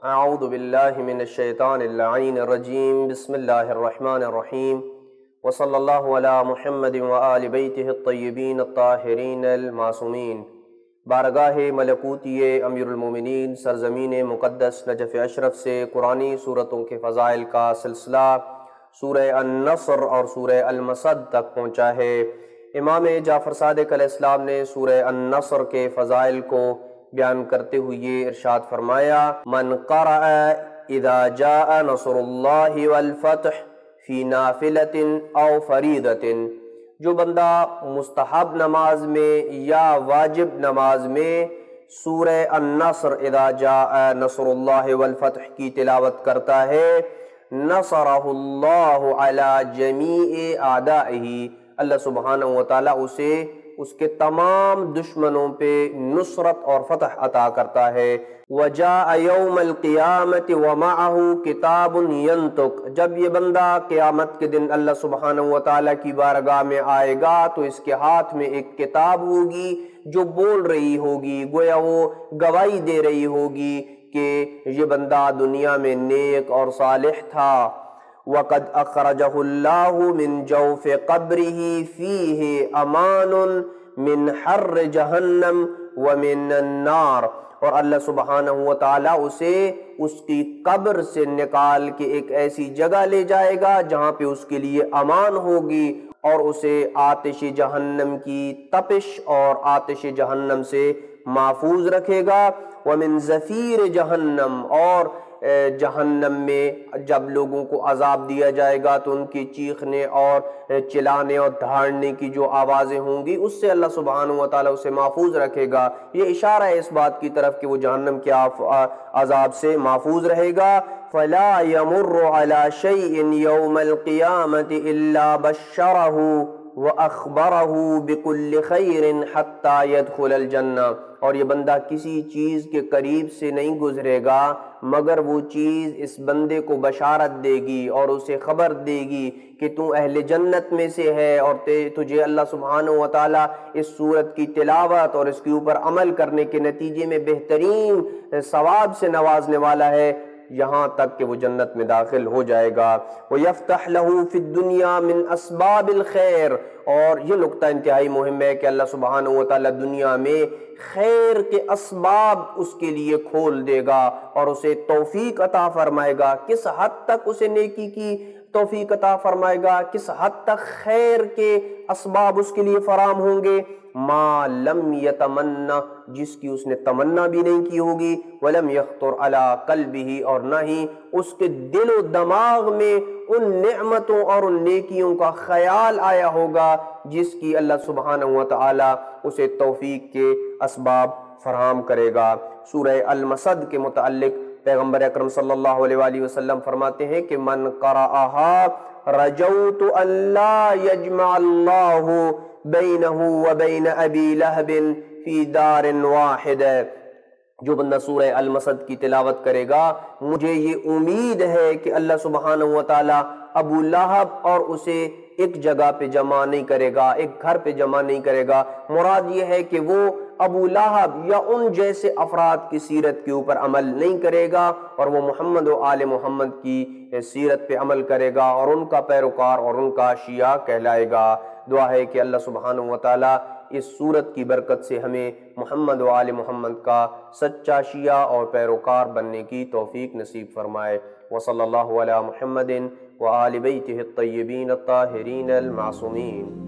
اعوذ باللہ من الشیطان اللعین الرجیم بسم اللہ الرحمن الرحیم وصلی اللہ علی محمد وآل بیتہ الطیبین الطاہرین المعصومین۔ بارگاہ ملکوتی امیر المومنین سرزمین مقدس نجف اشرف سے قرآنی صورتوں کے فضائل کا سلسلہ سورہ النصر اور سورہ المسد تک پہنچا ہے۔ امام جعفر صادق علیہ السلام نے سورہ النصر کے فضائل کو بیان کرتے ہوئے یہ ارشاد فرمایا، من قرأ اذا جاء نصر اللہ والفتح فی نافلۃ او فریضۃ، جو بندہ مستحب نماز میں یا واجب نماز میں سورہ النصر اذا جاء نصر اللہ والفتح کی تلاوت کرتا ہے، نصرہ اللہ علی جمیع اعدائہ، اللہ سبحانہ وتعالیٰ اسے اس کے تمام دشمنوں پہ نصرت اور فتح عطا کرتا ہے۔ وَجَاءَ يَوْمَ الْقِيَامَةِ وَمَعَهُ كِتَابٌ يَنْطُقُ، جب یہ بندہ قیامت کے دن اللہ سبحانہ وتعالیٰ کی بارگاہ میں آئے گا تو اس کے ہاتھ میں ایک کتاب ہوگی جو بول رہی ہوگی، گویا وہ گواہی دے رہی ہوگی کہ یہ بندہ دنیا میں نیک اور صالح تھا۔ وَقَدْ أَخْرَجَهُ اللَّهُ مِنْ جَوْفِ قَبْرِهِ فِيهِ أَمَانٌ مِنْ حَرِّ جَهَنَّمْ وَمِنَ النَّارِ، اور اللہ سبحانہ وتعالیٰ اسے اس کی قبر سے نکال کے ایک ایسی جگہ لے جائے گا جہاں پہ اس کے لیے امان ہوگی، اور اسے آتش جہنم کی تپش اور آتش جہنم سے محفوظ رکھے گا۔ وَمِنْ زَفِيرِ جَهَنَّمْ، اور جہنم میں جب لوگوں کو عذاب دیا جائے گا تو ان کی چیخنے اور چلانے اور دھاڑنے کی جو آوازیں ہوں گی اس سے اللہ سبحانہ وتعالیٰ اسے محفوظ رکھے گا۔ یہ اشارہ ہے اس بات کی طرف کہ وہ جہنم کے عذاب سے محفوظ رہے گا۔ فَلَا يَمُرُّ عَلَى شَيْءٍ يَوْمَ الْقِيَامَةِ إِلَّا بَشَّرَهُ وَأَخْبَرَهُ بِكُلِّ خَيْرٍ حَتَّى يَدْخُلَ الْجَنَّةِ، اور یہ بندہ کسی چیز کے قریب سے نہیں گزرے گا مگر وہ چیز اس بندے کو بشارت دے گی اور اسے خبر دے گی کہ تو اہل جنت میں سے ہے، اور تجھے اللہ سبحانہ وتعالیٰ اس سورت کی تلاوت اور اس کے اوپر عمل کرنے کے نتیجے میں بہترین ثواب سے نوازنے والا ہے، یہاں تک کہ وہ جنت میں داخل ہو جائے گا۔ وَيَفْتَحْ لَهُ فِي الدُّنْيَا مِنْ أَسْبَابِ الْخَيْرِ، اور یہ نقطہ انتہائی مہم ہے کہ اللہ سبحانہ وتعالیٰ دنیا میں خیر کے اسباب اس کے لیے کھول دے گا اور اسے توفیق عطا فرمائے گا۔ کس حد تک اسے نیکی کی توفیق عطا فرمائے گا، کس حد تک خیر کے اسباب اس کے لیے فراہم ہوں گے، ما لم یتمنا، جس کی اس نے تمنا بھی نہیں کی ہوگی، ولم یخطر علی قلبہ، اور نہ ہی اس کے دل و دماغ میں ان نعمتوں اور ان نیکیوں کا خیال آیا ہوگا جس کی اللہ سبحانہ وتعالی اسے توفیق کے اسباب فراہم کرے گا۔ سورہ المسد کے متعلق پیغمبر اکرم صلی اللہ علیہ وآلہ وسلم فرماتے ہیں کہ من قرأها رجوت ان لا یجمع اللہ بینہ وبین ابی لہب فی دار واحد، جو بندہ سورہ المسد کی تلاوت کرے گا مجھے یہ امید ہے کہ اللہ سبحانہ وتعالی ابو لہب اور اسے ایک جگہ پہ جمع نہیں کرے گا، ایک گھر پہ جمع نہیں کرے گا۔ مراد یہ ہے کہ وہ ابو لہب یا ان جیسے افراد کی سیرت کے اوپر عمل نہیں کرے گا، اور وہ محمد و آل محمد کی سیرت پہ عمل کرے گا اور ان کا پیروکار اور ان کا شیعہ کہلائے گا۔ دعا ہے کہ اللہ سبحانہ وتعالی اس سورت کی برکت سے ہمیں محمد و آل محمد کا سچا شیعہ اور پیروکار بننے کی توفیق نصیب فرمائے۔ وصلی اللہ علی محمد وآل بیتہ الطیبین الطاہرین المعصومین۔